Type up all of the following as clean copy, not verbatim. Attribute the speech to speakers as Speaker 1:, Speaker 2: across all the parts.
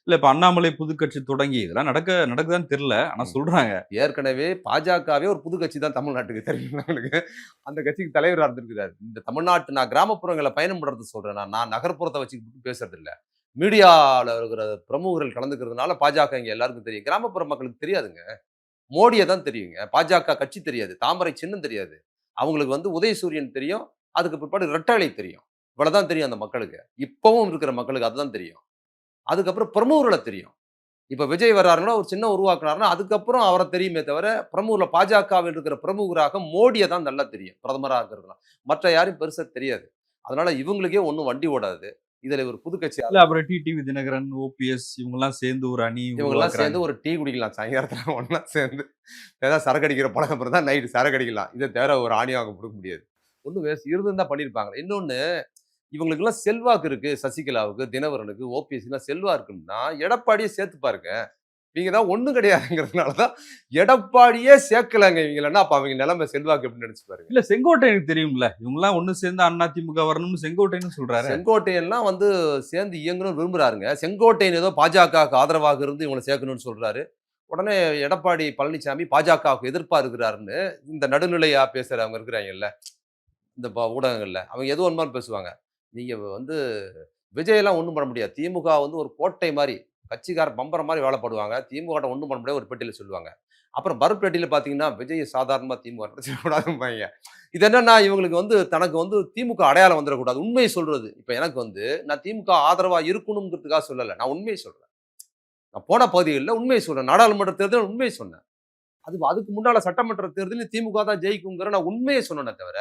Speaker 1: இல்ல இப்ப அண்ணாமலை புது கட்சி தொடங்கி இதெல்லாம் நடக்குதான்னு தெரியல. ஆனா
Speaker 2: ம்.
Speaker 1: சொல்றாங்க.
Speaker 2: ஏற்கனவே பாஜகவே ஒரு புது கட்சி தான் தமிழ்நாட்டுக்கு தெரியுங்களா உங்களுக்கு? அந்த கட்சிக்கு தலைவரா இருந்திருக்கிறாரு. இந்த தமிழ்நாட்டு நான் கிராமப்புறங்கள்ல பயணம் பண்றது சொல்றேன். நான் நான் நகர்ப்புறத்த வச்சுக்கிட்டு பேசுறது இல்ல. மீடியால இருக்கிற பிரமுகர்கள் கலந்துக்கிறதுனால பாஜக இங்க எல்லாருக்கும் தெரியும். கிராமப்புற மக்களுக்கு தெரியாதுங்க. மோடிய தான் தெரியுங்க. பாஜக கட்சி தெரியாது. தாமரை சின்னம் தெரியாது. அவங்களுக்கு வந்து உதயசூரியன் தெரியும். அதுக்கு பிற்பாடு ரெட்டை தெரியும். இவ்வளவுதான் தெரியும் அந்த மக்களுக்கு. இப்பவும் இருக்கிற மக்களுக்கு அதுதான் தெரியும். அதுக்கப்புறம் பிரமுகர்கள தெரியும். இப்ப விஜய் வர்றாருன்னா, ஒரு சின்னம் உருவாக்குனாருன்னா, அதுக்கப்புறம் அவர தெரியுமே தவிர, பிரமுகர்ல பாஜகவில் இருக்கிற பிரமுகராக மோடிய தான் நல்லா தெரியும். பிரதமரா இருக்கிறதுலாம். மற்ற யாரையும் பெருசா தெரியாது. அதனால இவங்களுக்கே ஒண்ணும் வண்டி ஓடாது. இதுல ஒரு புது கட்சி
Speaker 1: இல்ல அப்புறம் டிடிவி தினகரன், ஓபிஎஸ் இவங்கலாம் சேர்ந்து ஒரு அணி
Speaker 2: இவங்கலாம்
Speaker 1: உருவாக்குறாங்க.
Speaker 2: சேர்ந்து ஒரு டீ குடிக்கலாம் சாயங்காலத்துல ஒண்ணா சேர்ந்து. ஏதாவது சரக்கு அடிக்கிற பழக்கம் இருந்தா நைட் சரக்கு அடிக்கலாம். இத தவிர ஒரு ஆணியும் அவங்க குடுக்க முடியாது. ஒண்ணும் இருந்திருந்தா பண்ணியிருப்பாங்க. இன்னொன்னு இவங்களுக்கெல்லாம் செல்வாக்கு இருக்கு. சசிகலாவுக்கு, தினகரனுக்கு, ஓபிஎஸ்க்குலாம் செல்வாக்கு இருக்குன்னா, எடப்பாடிய சேர்த்து பாருங்க. நீங்க தான் ஒண்ணும் கிடையாதுங்கிறதுனால தான் எடப்பாடியே சேர்க்கலங்க இவங்களன்னா, அப்ப அவங்க நிலைமை செல்வாக்கு எப்படின்னு நெனச்சு பாருங்க.
Speaker 1: இல்ல செங்கோட்டையனுக்கு தெரியும்ல. இவங்கலாம் ஒண்ணு சேர்ந்து அதிமுக வரணும்னு செங்கோட்டையனும் சொல்றாரே.
Speaker 2: செங்கோட்டையன்லாம் வந்து சேர்ந்து இயங்கணும்னு விரும்புறாருங்க. செங்கோட்டையன் ஏதோ பாஜகவுக்கு ஆதரவாக இருந்து இவங்கள சேர்க்கணும்னு சொல்றாரு. உடனே எடப்பாடி பழனிசாமி பாஜகவுக்கு எதிர்ப்பா இருக்கிறாருன்னு, இந்த நடுநிலையா பேசுறவங்க இருக்கிறாங்கல்ல, இந்த ஊடகங்கள்ல. அவங்க எது வேணுமாலும் பேசுவாங்க. நீங்க வந்து விஜயெல்லாம் ஒண்ணும் பண்ண முடியாது. திமுக வந்து ஒரு கோட்டை மாரி. கட்சிக்காரன் பம்பரம் மாரி வேல பாடுவாங்க. திமுகட்ட ஒண்ணும் பண்ண முடியாது ஒரு பேட்டியில சொல்லுவாங்க. அப்புறம் மறு பேட்டியில பார்த்தீங்கன்னா, விஜய் சாதாரணமா திமுக நடத்திடக்கூடாதும்பாய்ங்க. இது என்னன்னா, இவங்களுக்கு வந்து தனக்கு வந்து திமுக அடையாளம் வந்துறக்கூடாது. உண்மைய சொல்றது. இப்ப எனக்கு வந்து நான் திமுக ஆதரவா இருக்கணும்ங்கிறதுக்காக சொல்லல. நான் உண்மைய சொல்றேன். நான் போன பகுதிகள்ல உண்மைய சொல்றேன். நாடாளுமன்ற தேர்தல்ல உண்மைய சொன்னேன். அதுக்கு முன்னால சட்டமன்ற தேர்தலில் திமுக தான் ஜெயிக்குங்கிற நான் உண்மைய சொன்னேனே தவிர,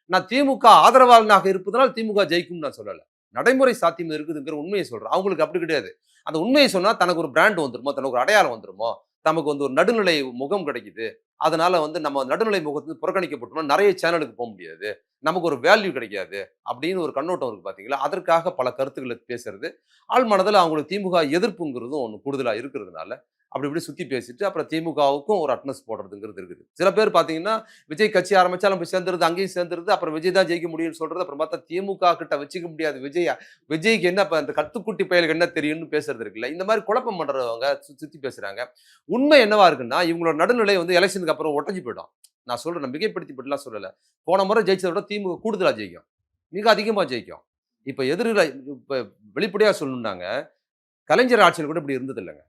Speaker 2: நான் திமுக ஆதரவாளனாக இருப்பதனால் திமுக ஜெயிக்கும்னு நான் சொல்லல. நடைமுறை சாத்தியம் இருக்குதுங்கிற உண்மைய சொல்றேன். அவங்களுக்கு அப்படி கிடையாது. அந்த உண்மைய சொன்னா தனக்கு ஒரு பிராண்ட் வந்துருமோ, தனக்கு ஒரு அடையாளம் வந்துருமோ, நமக்கு வந்து ஒரு நடுநிலை முகம் கிடைக்குது. அதனால வந்து நம்ம நடுநிலை முகத்திலிருந்து புறக்கணிக்கப்பட்டோம்னா நெறைய சேனலுக்கு போ முடியாது. நமக்கு ஒரு வேல்யூ கிடைக்காது. அப்படின்னு ஒரு கண்ணோட்டம் இருக்கு பார்த்தீங்களா? அதற்காக பல கருத்துக்கள பேசுறது. ஆழ் மனதில அவங்களுக்கு திமுக எதிர்ப்புங்கிறதும் ஒண்ணு கூடுதலா இருக்கிறதுனால, அப்படி இப்படி சுத்தி பேசிட்டு, அப்புறம் திமுகவுக்கும் ஒரு அட்னஸ் போடுறதுங்கிறது இருக்குது. சில பேர் பார்த்தீங்கன்னா, விஜய் கட்சி ஆரம்பிச்சாலும் போய் சேர்ந்துருது, அங்கேயும் சேர்ந்துருது. அப்புறம் விஜய் தான் ஜெயிக்க முடியும்னு சொல்றது. அப்புறம் பார்த்தா திமுக கிட்ட வச்சுக்க முடியாது விஜய. விஜய்க்கு என்ன இப்ப அந்த கத்துக்குட்டி பயலுக்கு என்ன தெரியும்னு பேசுறது இருக்குல்ல. இந்த மாரி குழப்பம் பண்றவங்க சுத்தி பேசுறாங்க. உண்மை என்னவா இருக்குன்னா, இவங்களோட நடுநிலை வந்து எலக்ஷனுக்கு அப்புறம் உடைஞ்சு போயிடும். நான் சொல்றேன். நான் மிகைப்படுத்திலாம் சொல்லல. போன முறை ஜெயிச்சத விட திமுக கூடுதலா ஜெயிக்கும். மிக அதிகமா ஜெயிக்கும். இப்ப வெளிப்படையா சொல்லணும்னாங்க, கலைஞர் ஆட்சியில கூட இப்படி இருந்தது இல்லங்க.